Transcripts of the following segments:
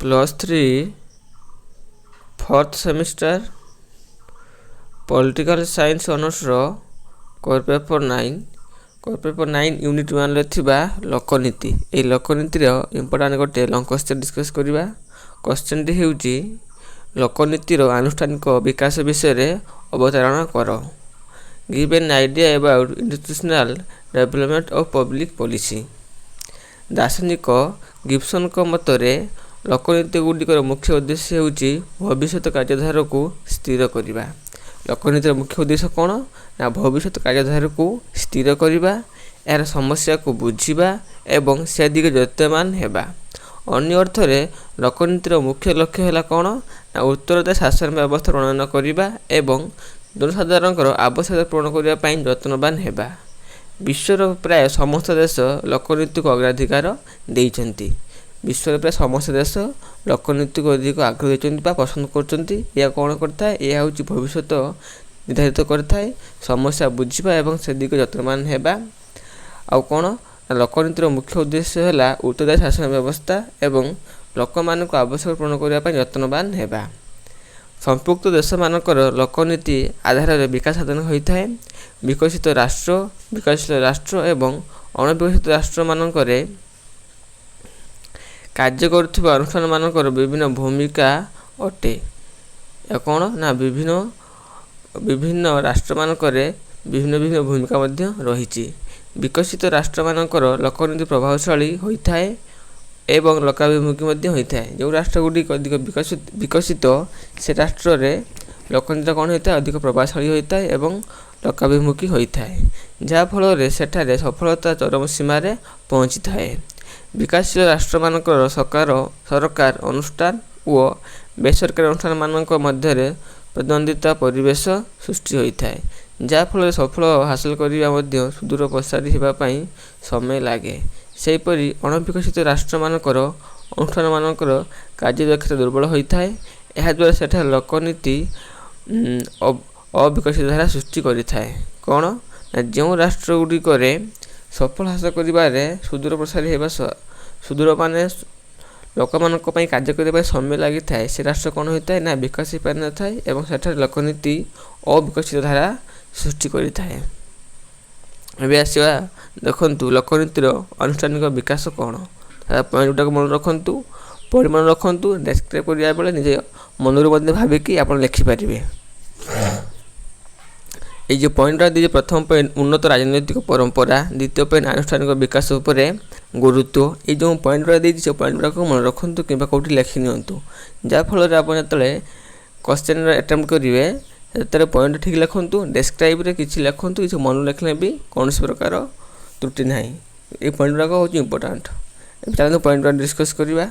+3 4th semester political science ऑनर्सर core paper 9 unit 1 रे थिबा लोकनीति ए लोकनीति रो इंपोर्टेंट गोटे लॉन्ग क्वेश्चन डिस्कस करिबा। क्वेश्चन टी हेउची लोकनीति रो आनुष्ठानिक विकास विषय रे अवधारणा करो। Give an idea about institutional development of public policy. दार्शनिक गिब्सन को मतरे लोकनीति गुड़िकर मुख्य उद्देश्य होउची भविष्य कार्यधारा को स्थिर करिबा। लोकनीतिर मुख्य उद्देश्य कौन ना भविष्य कार्यधारा को स्थिर करिबा, यार समस्या को बुझिबा एवं से दिगे यत्नवान हेबा। अन्य अर्थ रे लोकनीतिर मुख्य लक्ष्य हैला कौन ना उत्तरदायी शासन व्यवस्था प्रणयन करिबा एवं जनसाधारणकर आवश्यकता पूर्ण करिबा पई यत्नवान हेबा। विश्वर प्राय समस्त देश लोकनीति को अग्राधिकार देइचंती। विश्वर प्राय समस्त देश लोकनीति को अधिक आग्रह देइचंती बा पसंद करचंती। या कौन करता है, यह होची भविष्य निर्धारित करता है, समस्या बुझिबा एवं से दिग यत्नवान हेबा। आ कौन लोकनीतिर मुख्य उद्देश्य हैला उत्तरदायी शासन व्यवस्था एवं लोकमानक आवश्यक पूर्ण करिबा पई यत्नवान हेबा। संपुक्त देश मानकर लोकनीति आधार रे विकास साधन होता है। विकसित राष्ट्र एवं अणविकसित राष्ट्र मानकरे कार्य करुवा अनुष्ठान मानकर विभिन्न भूमिका अटे। या कौन ना विभिन्न राष्ट्र मानकरे विभिन्न भूमिका मध्य रही। विकसित राष्ट्र मानकर लोकनीति प्रभावशाली होता है एवं लोकाभिमुखी मध्य होता है। जो राष्ट्र गुड़िक अधिक विकसित से राष्ट्र रे लोकनीति कौन होता है, अधिक प्रभावशाली होता है एवं लोकाभिमुखी होता है, जहाँ फल सेठारे सफलता चरम सीमार पहुँची थाए। विकासशील राष्ट्र मानकर सरकार अनुष्ठान और बेसरकारी अनुष्ठान मानक मध्य प्रतिद्वंदिता परिवेश सृष्टि होता है, जहाँ फल सफल हासिल करने मध्य सुदूर प्रसारी होगापी समय लगे। सेहीपरि अणविकसित राष्ट्र मानकर अनुष्ठान मानकर कार्यदक्षता दुर्बल होता है। याद्वारा सेठा लोकनीति अविकसित धारा सृष्टि करें। कौन ना जो राष्ट्र गुड़िक सफल हासिल करिबारे सुदूर प्रसारी होगा, सुदूर माने लोक मानक पई कार्य करबा समय लागि थाए, से राष्ट्र कौन होता है ना विकास पारि न थाए एवं सेठार लोकनीति अविकसित धारा सृष्टि करिथाए। एबे आसीबा देखंतु लोकनीतिर अनुष्ठानिक विकास कौन। पॉइंट गुटाक मन रखंतु, परिमाण रखंतु, डेस्क्राइब करिया बेले निजे मनरु मध्ये भाबिकी आपण लिखि पारिबे। ये जो पॉइंट दी प्रथम पॉइंट उन्नत राजनैतिक परंपरा, द्वितीय पॉइंट आनुष्ठानिक विकास उपरे गुरुत्व। ये जो पॉइंट दी से पॉइंट गुड़ाक मन रखंतु कि कौटी लिखि नियंतु, जहाँ फल आप जो क्वेश्चन अटेम्प्ट करेंगे से पॉइंट ठीक लिखंतु। डेस्क्राइब रे किछि लिखंतु, किछि मन लिखले भी कौन प्रकार त्रुटि ना। ये पॉइंट गुड़ाक हूँ इंपोर्टाट। चलते पॉइंट डिस्कस करवा।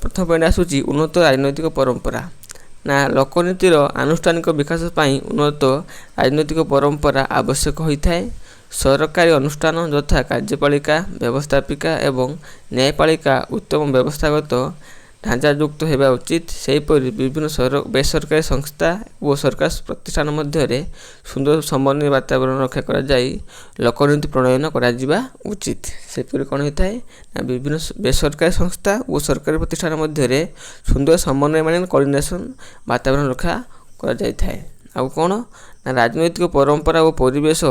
प्रथम पॉइंट आसूची उन्नत राजनैतिक परंपरा। ना लोकनीतिर आनुष्ठानिक विकास पाई उन्नत राजनैतिक परंपरा आवश्यक होता है। सरकारी अनुष्ठान यथा कार्यपालिका, व्यवस्थापिका एवं न्यायपालिका उत्तम व्यवस्थागत ढांचायुक्त होगा उचित। सेहीपरि विभिन्न बेसरकारी संस्था और सरकार प्रतिष्ठान मध्य सुंदर समन्वय वातावरण रक्षा करा जाई लोकनीति प्रणयन करा जिबा उचित। सेहीपरि कौन होता है ना विभिन्न बेसरकारी संस्था और सरकारी प्रतिष्ठान मध्य सुंदर समन्वय माने कोऑर्डिनेशन वातावरण रक्षा करा जाई थाए। आ कौन ना राजनैतिक परंपरा और परिवेश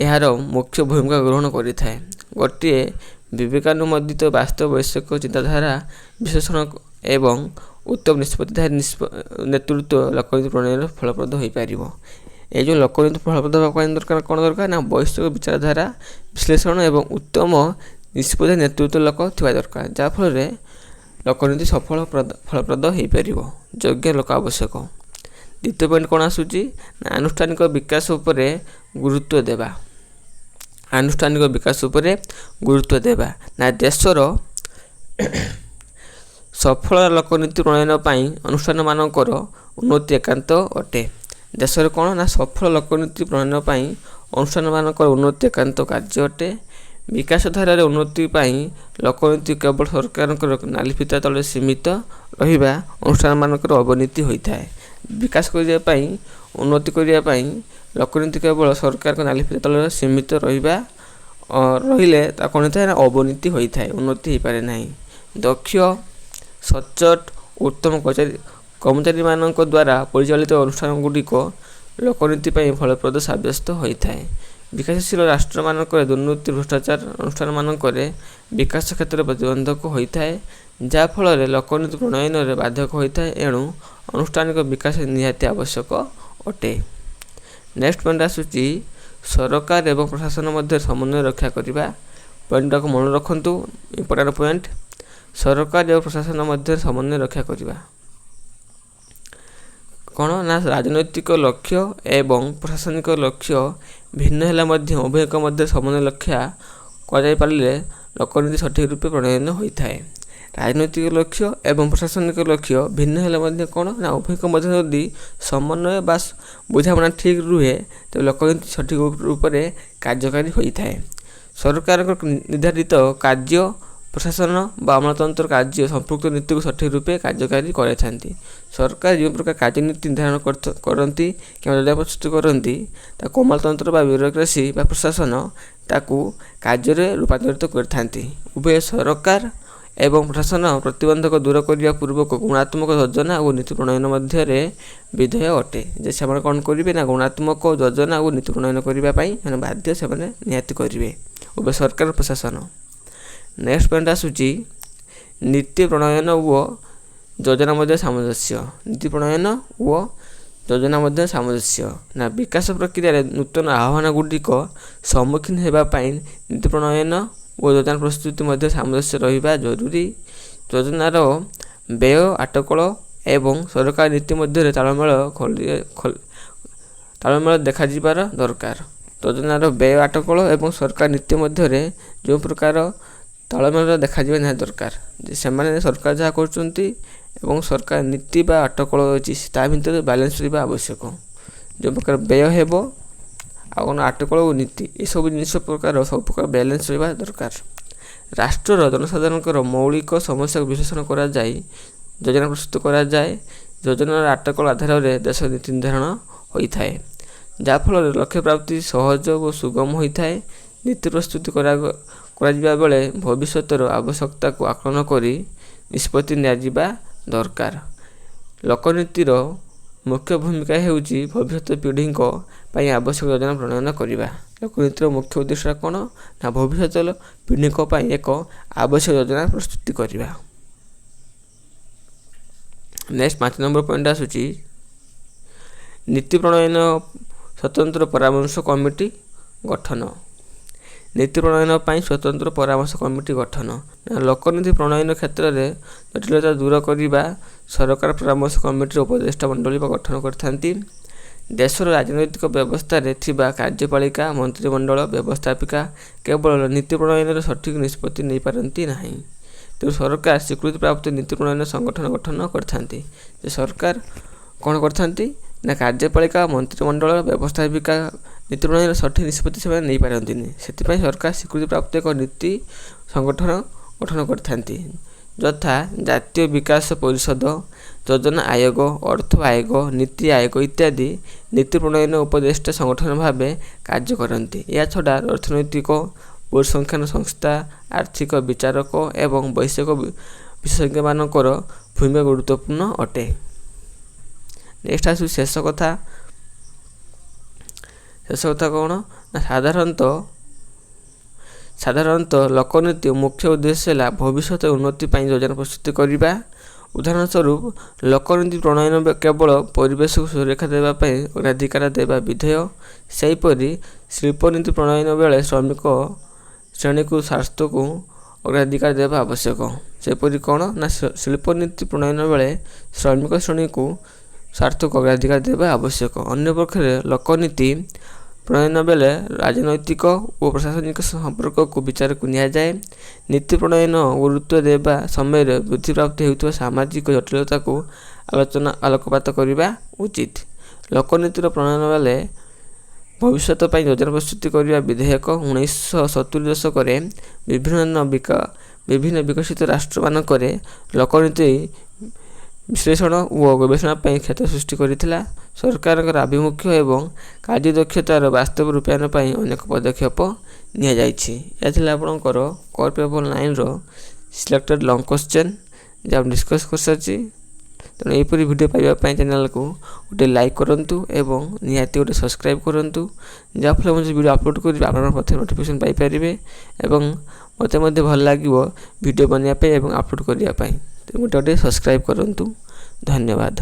यार मुख्य भूमिका ग्रहण करि थाए। गोटे विवेकानुमोदित वास्तव वैश्विक चिंताधारा विश्लेषण एवं उत्तम निष्पत्तिधारी नेतृत्व लोकनीति प्रणयन फलप्रद हो पार। ये जो लोकनीति फलप्रद होगा दरकार कौन दरकार ना वैश्विक विचारधारा विश्लेषण एवं उत्तम निष्पत्ति नेतृत्व लोक थी दरकार, जहाँ फल लोकनीति सफल फलप्रद हो पार, योग्य लोक आवश्यक। द्वितीय पॉइंट कौन आसूची ना आनुष्ठानिक विकास उपरे गुरुत्व देवा। आनुष्ठानिक विकास उपरे गुरुत्व देवा ना देशर सफल लोकनीति प्रणयन पाई अनुष्ठान मानकर उन्नति एकांत अटे। देशर कौन ना सफल लोकनीति प्रणयन पाई अनुष्ठान मानकर उन्नति एकांत कार्य अटे। विकास धारार उन्नति पाई लोकनीति केवल सरकार नाली फिता तले सीमित रहिबा अनुष्ठान मानकर अवनति होता है। विकास करने उन्नति करने लोकनीति केवल सरकार को नाली फिता तले सीमित रहिबा रहिले कौन होता है ना अवनति होता है, उन्नति हो पारे ना। दक्ष ସଚ୍ଚୋଟ ଉତ୍ତମ କର୍ମଚାରୀମାନଙ୍କ ଦ୍ୱାରା ପରିଚାଳିତ ଅନୁଷ୍ଠାନଗୁଡ଼ିକ ଲୋକନୀତି ପାଇଁ ଫଳପ୍ରଦ ସାବ୍ୟସ୍ତ ହୋଇଥାଏ। ବିକାଶଶୀଳ ରାଷ୍ଟ୍ରମାନଙ୍କରେ ଦୁର୍ନୀତି ଭ୍ରଷ୍ଟାଚାର ଅନୁଷ୍ଠାନମାନଙ୍କରେ ବିକାଶ କ୍ଷେତ୍ରରେ ପ୍ରତିବନ୍ଧକ ହୋଇଥାଏ, ଯାହାଫଳରେ ଲୋକନୀତି ପ୍ରଣୟନରେ ବାଧକ ହୋଇଥାଏ। ଏଣୁ ଆନୁଷ୍ଠାନିକ ବିକାଶ ନିହାତି ଆବଶ୍ୟକ ଅଟେ। ନେକ୍ସଟ ପଏଣ୍ଟ ଆସୁଛି ସରକାର ଏବଂ ପ୍ରଶାସନ ମଧ୍ୟରେ ସମନ୍ୱୟ ରକ୍ଷା କରିବା। ପଏଣ୍ଟଟାକୁ ମନେ ରଖନ୍ତୁ, ଇମ୍ପୋର୍ଟାଣ୍ଟ ପଏଣ୍ଟ। ସରକାର ଏବଂ ପ୍ରଶାସନ ମଧ୍ୟରେ ସମନ୍ୱୟ ରକ୍ଷା କରିବା କ'ଣ ନା ରାଜନୈତିକ ଲକ୍ଷ୍ୟ ଏବଂ ପ୍ରଶାସନିକ ଲକ୍ଷ୍ୟ ଭିନ୍ନ ହେଲେ ମଧ୍ୟ ଉଭୟଙ୍କ ମଧ୍ୟରେ ସମନ୍ୱୟ ରକ୍ଷା କରାଯାଇପାରିଲେ ଲୋକନୀତି ସଠିକ ରୂପେ ପ୍ରଣୟନ ହୋଇଥାଏ। ରାଜନୈତିକ ଲକ୍ଷ୍ୟ ଏବଂ ପ୍ରଶାସନିକ ଲକ୍ଷ୍ୟ ଭିନ୍ନ ହେଲେ ମଧ୍ୟ କ'ଣ ନା ଉଭୟଙ୍କ ମଧ୍ୟରେ ଯଦି ସମନ୍ୱୟ ବା ବୁଝାମଣା ଠିକ୍ ରୁହେ ତେବେ ଲୋକନୀତି ସଠିକ ରୂପରେ କାର୍ଯ୍ୟକାରୀ ହୋଇଥାଏ। ସରକାରଙ୍କ ନିର୍ଦ୍ଧାରିତ କାର୍ଯ୍ୟ ପ୍ରଶାସନ ବା ଅମଲାତନ୍ତ୍ର କାର୍ଯ୍ୟ ସମ୍ପୃକ୍ତ ନୀତିକୁ ସଠିକ ରୂପେ କାର୍ଯ୍ୟକାରୀ କରାଇଥାନ୍ତି। ସରକାର ଯେଉଁ ପ୍ରକାର କାର୍ଯ୍ୟନୀତି ନିର୍ଦ୍ଧାରଣ କରନ୍ତି କିମ୍ବା ଯୋଜନା ପ୍ରସ୍ତୁତ କରନ୍ତି ତାକୁ ଅମଲାତନ୍ତ୍ର ବା ବ୍ୟୁରୋକ୍ରାସି ବା ପ୍ରଶାସନ ତାକୁ କାର୍ଯ୍ୟରେ ରୂପାନ୍ତରିତ କରିଥାନ୍ତି। ଉଭୟ ସରକାର ଏବଂ ପ୍ରଶାସନ ପ୍ରତିବନ୍ଧକ ଦୂର କରିବା ପୂର୍ବକ ଗୁଣାତ୍ମକ ଯୋଜନା ଓ ନୀତି ପ୍ରଣୟନ ମଧ୍ୟରେ ବିଧେୟ ଅଟେ। ଯେ ସେମାନେ କ'ଣ କରିବେ ନା ଗୁଣାତ୍ମକ ଯୋଜନା ଓ ନୀତି ପ୍ରଣୟନ କରିବା ପାଇଁ ସେମାନେ ବାଧ୍ୟ, ସେମାନେ ନିହାତି କରିବେ ଉଭୟ ସରକାର ଓ ପ୍ରଶାସନ। ନେକ୍ସଟ ପଏଣ୍ଟ ଆସୁଛି ନୀତି ପ୍ରଣୟନ ଓ ଯୋଜନା ମଧ୍ୟ ସାମଞ୍ଜସ୍ୟ। ନୀତି ପ୍ରଣୟନ ଓ ଯୋଜନା ମଧ୍ୟ ସାମଞ୍ଜସ୍ୟ ନା ବିକାଶ ପ୍ରକ୍ରିୟାରେ ନୂତନ ଆହ୍ୱାନଗୁଡ଼ିକ ସମ୍ମୁଖୀନ ହେବା ପାଇଁ ନୀତି ପ୍ରଣୟନ ଓ ଯୋଜନା ପ୍ରସ୍ତୁତି ମଧ୍ୟ ସାମଞ୍ଜସ୍ୟ ରହିବା ଜରୁରୀ। ଯୋଜନାର ବ୍ୟୟ ଆଟକଳ ଏବଂ ସରକାର ନୀତି ମଧ୍ୟରେ ତାଳମେଳ ଦେଖାଯିବାର ଦରକାର। ଯୋଜନାର ବ୍ୟୟ ଆଟକଳ ଏବଂ ସରକାର ନୀତି ମଧ୍ୟରେ ଯେଉଁ ପ୍ରକାର ତାଳମେଳ ଦେଖାଯିବା ନିହାତି ଦରକାର। ଯେ ସେମାନେ ସରକାର ଯାହା କରୁଛନ୍ତି ଏବଂ ସରକାର ନୀତି ବା ଅଟକଳ ଅଛି ତା ଭିତରେ ବାଲାନ୍ସ ରହିବା ଆବଶ୍ୟକ। ଯେଉଁ ପ୍ରକାର ବ୍ୟୟ ହେବ ଆଉ କ'ଣ ଅଟକଳ ଓ ନୀତି ଏସବୁ ଜିନିଷ ସବୁ ପ୍ରକାର ବାଲାନ୍ସ ରହିବା ଦରକାର। ରାଷ୍ଟ୍ରର ଜନସାଧାରଣଙ୍କର ମୌଳିକ ସମସ୍ୟାକୁ ବିଶ୍ଳେଷଣ କରାଯାଇ ଯୋଜନା ପ୍ରସ୍ତୁତ କରାଯାଏ। ଯୋଜନାର ଅଟକଳ ଆଧାରରେ ଦେଶ ନୀତି ନିର୍ଦ୍ଧାରଣ ହୋଇଥାଏ, ଯାହାଫଳରେ ଲକ୍ଷ୍ୟ ପ୍ରାପ୍ତି ସହଜ ଓ ସୁଗମ ହୋଇଥାଏ। ନୀତି ପ୍ରସ୍ତୁତି କରାଯିବା ବେଳେ ଭବିଷ୍ୟତର ଆବଶ୍ୟକତାକୁ ଆକଳନ କରି ନିଷ୍ପତ୍ତି ନିଆଯିବା ଦରକାର। ଲୋକନୀତିର ମୁଖ୍ୟ ଭୂମିକା ହେଉଛି ଭବିଷ୍ୟତ ପିଢ଼ିଙ୍କ ପାଇଁ ଆବଶ୍ୟକ ଯୋଜନା ପ୍ରଣୟନ କରିବା। ଲୋକନୀତିର ମୁଖ୍ୟ ଉଦ୍ଦେଶ୍ୟ କ'ଣ ନା ଭବିଷ୍ୟତ ପିଢ଼ିଙ୍କ ପାଇଁ ଏକ ଆବଶ୍ୟକ ଯୋଜନା ପ୍ରସ୍ତୁତି କରିବା। ନେକ୍ସଟ 5 ନମ୍ବର ପଏଣ୍ଟ ଆସୁଛି ନୀତି ପ୍ରଣୟନ ସ୍ୱତନ୍ତ୍ର ପରାମର୍ଶ କମିଟି ଗଠନ। ନୀତି ପ୍ରଣୟନ ପାଇଁ ସ୍ୱତନ୍ତ୍ର ପରାମର୍ଶ କମିଟି ଗଠନ। ଲୋକନୀତି ପ୍ରଣୟନ କ୍ଷେତ୍ରରେ ଜଟିଳତା ଦୂର କରିବା ସରକାର ପରାମର୍ଶ କମିଟିର ଉପଦେଷ୍ଟା ମଣ୍ଡଳୀ ଗଠନ କରିଥାନ୍ତି। ଦେଶର ରାଜନୈତିକ ବ୍ୟବସ୍ଥାରେ ଥିବା କାର୍ଯ୍ୟପାଳିକା ମନ୍ତ୍ରିମଣ୍ଡଳ ବ୍ୟବସ୍ଥାପିକା କେବଳ ନୀତି ପ୍ରଣୟନର ସଠିକ ନିଷ୍ପତ୍ତି ନେଇପାରନ୍ତି ନାହିଁ। ତେଣୁ ସରକାର ସ୍ୱୀକୃତିପ୍ରାପ୍ତ ନୀତି ପ୍ରଣୟନ ସଂଗଠନ ଗଠନ କରିଥାନ୍ତି। ଯେ ସରକାର କ'ଣ କରିଥାନ୍ତି ନା କାର୍ଯ୍ୟପାଳିକା ମନ୍ତ୍ରିମଣ୍ଡଳ ବ୍ୟବସ୍ଥାପିକା ନୀତି ପ୍ରଣୟନର ସଠିକ ନିଷ୍ପତ୍ତି ସେମାନେ ନେଇପାରନ୍ତିନି। ସେଥିପାଇଁ ସରକାର ସ୍ୱୀକୃତିପ୍ରାପ୍ତ ଏକ ନୀତି ସଂଗଠନ ଗଠନ କରିଥାନ୍ତି, ଯଥା ଜାତୀୟ ବିକାଶ ପରିଷଦ, ଯୋଜନା ଆୟୋଗ, ଅର୍ଥ ଆୟୋଗ, ନୀତି ଆୟୋଗ ଇତ୍ୟାଦି ନୀତି ପ୍ରଣୟନ ଉପଦେଷ୍ଟା ସଂଗଠନ ଭାବେ କାର୍ଯ୍ୟ କରନ୍ତି। ଏହାଛଡ଼ା ଅର୍ଥନୈତିକ ପରିସଂଖ୍ୟାନ ସଂସ୍ଥା, ଆର୍ଥିକ ବିଚାରକ ଏବଂ ବୈଷୟିକ ବିଶେଷଜ୍ଞମାନଙ୍କର ଭୂମିକା ଗୁରୁତ୍ୱପୂର୍ଣ୍ଣ ଅଟେ। ନେକ୍ସଟ ଆସୁଛି ଶେଷ କଥା କ'ଣ ନା ସାଧାରଣତଃ ଲୋକନୀତି ମୁଖ୍ୟ ଉଦ୍ଦେଶ୍ୟ ହେଲା ଭବିଷ୍ୟତ ଉନ୍ନତି ପାଇଁ ଯୋଜନା ପ୍ରସ୍ତୁତ କରିବା। ଉଦାହରଣ ସ୍ୱରୂପ ଲୋକନୀତି ପ୍ରଣୟନ କେବଳ ପରିବେଶକୁ ସୁରକ୍ଷା ଦେବା ପାଇଁ ଅଗ୍ରାଧିକାର ଦେବା ବିଧେୟ। ସେହିପରି ଶିଳ୍ପନୀତି ପ୍ରଣୟନ ବେଳେ ଶ୍ରମିକ ଶ୍ରେଣୀକୁ ସ୍ୱାର୍ଥକୁ ଅଗ୍ରାଧିକାର ଦେବା ଆବଶ୍ୟକ। ସେପରି କ'ଣ ନା ଶିଳ୍ପନୀତି ପ୍ରଣୟନ ବେଳେ ଶ୍ରମିକ ଶ୍ରେଣୀକୁ ସ୍ୱାର୍ଥକୁ ଅଗ୍ରାଧିକାର ଦେବା ଆବଶ୍ୟକ। ଅନ୍ୟପକ୍ଷରେ ଲୋକନୀତି ପ୍ରଣୟନ ବେଳେ ରାଜନୈତିକ ଓ ପ୍ରଶାସନିକ ସମ୍ପର୍କକୁ ବିଚାରକୁ ନିଆଯାଏ। ନୀତି ପ୍ରଣୟନ ଗୁରୁତ୍ୱ ଦେବା ସମୟରେ ବୃଦ୍ଧିପ୍ରାପ୍ତ ହେଉଥିବା ସାମାଜିକ ଜଟିଳତାକୁ ଆଲୋକପାତ କରିବା ଉଚିତ। ଲୋକନୀତିର ପ୍ରଣୟନ ବେଳେ ଭବିଷ୍ୟତ ପାଇଁ ଯୋଜନା ପ୍ରସ୍ତୁତି କରିବା ବିଧେୟକ। 1970 ଦଶକରେ ବିଭିନ୍ନ ବିକଶିତ ରାଷ୍ଟ୍ରମାନଙ୍କରେ ଲୋକନୀତି ବିଶ୍ଳେଷଣ ଓ ଗବେଷଣା ପାଇଁ କ୍ଷେତ୍ର ସୃଷ୍ଟି କରିଥିଲା। ସରକାରଙ୍କର ଆଭିମୁଖ୍ୟ ଏବଂ କାର୍ଯ୍ୟଦକ୍ଷତାର ବାସ୍ତବ ରୂପାୟନ ପାଇଁ ଅନେକ ପଦକ୍ଷେପ ନିଆଯାଇଛି। ଏହା ଥିଲା ଆପଣଙ୍କର କୋର୍ ପେପର୍ 9ର ସିଲେକ୍ଟେଡ୍ ଲଙ୍ଗ୍ କ୍ୱେଶ୍ଚନ୍। ଯାହା ଡିସ୍କସ୍ କରିସାରିଛି। ତେଣୁ ଏହିପରି ଭିଡ଼ିଓ ପାଇବା ପାଇଁ ଚ୍ୟାନେଲକୁ ଗୋଟେ ଲାଇକ୍ କରନ୍ତୁ ଏବଂ ନିହାତି ଗୋଟେ ସବସ୍କ୍ରାଇବ୍ କରନ୍ତୁ, ଯାହାଫଳରେ ମୁଁ ଭିଡ଼ିଓ ଅପଲୋଡ଼ କରିବି ଆପଣ ପ୍ରଥମେ ନୋଟିଫିକେସନ୍ ପାଇପାରିବେ ଏବଂ ମୋତେ ମଧ୍ୟ ଭଲ ଲାଗିବ ଭିଡ଼ିଓ ବନେଇବା ପାଇଁ ଏବଂ ଅପଲୋଡ଼ କରିବା ପାଇଁ। ତେଣୁ ଗୋଟେ ସବସ୍କ୍ରାଇବ୍ କରନ୍ତୁ। ଧନ୍ୟବାଦ।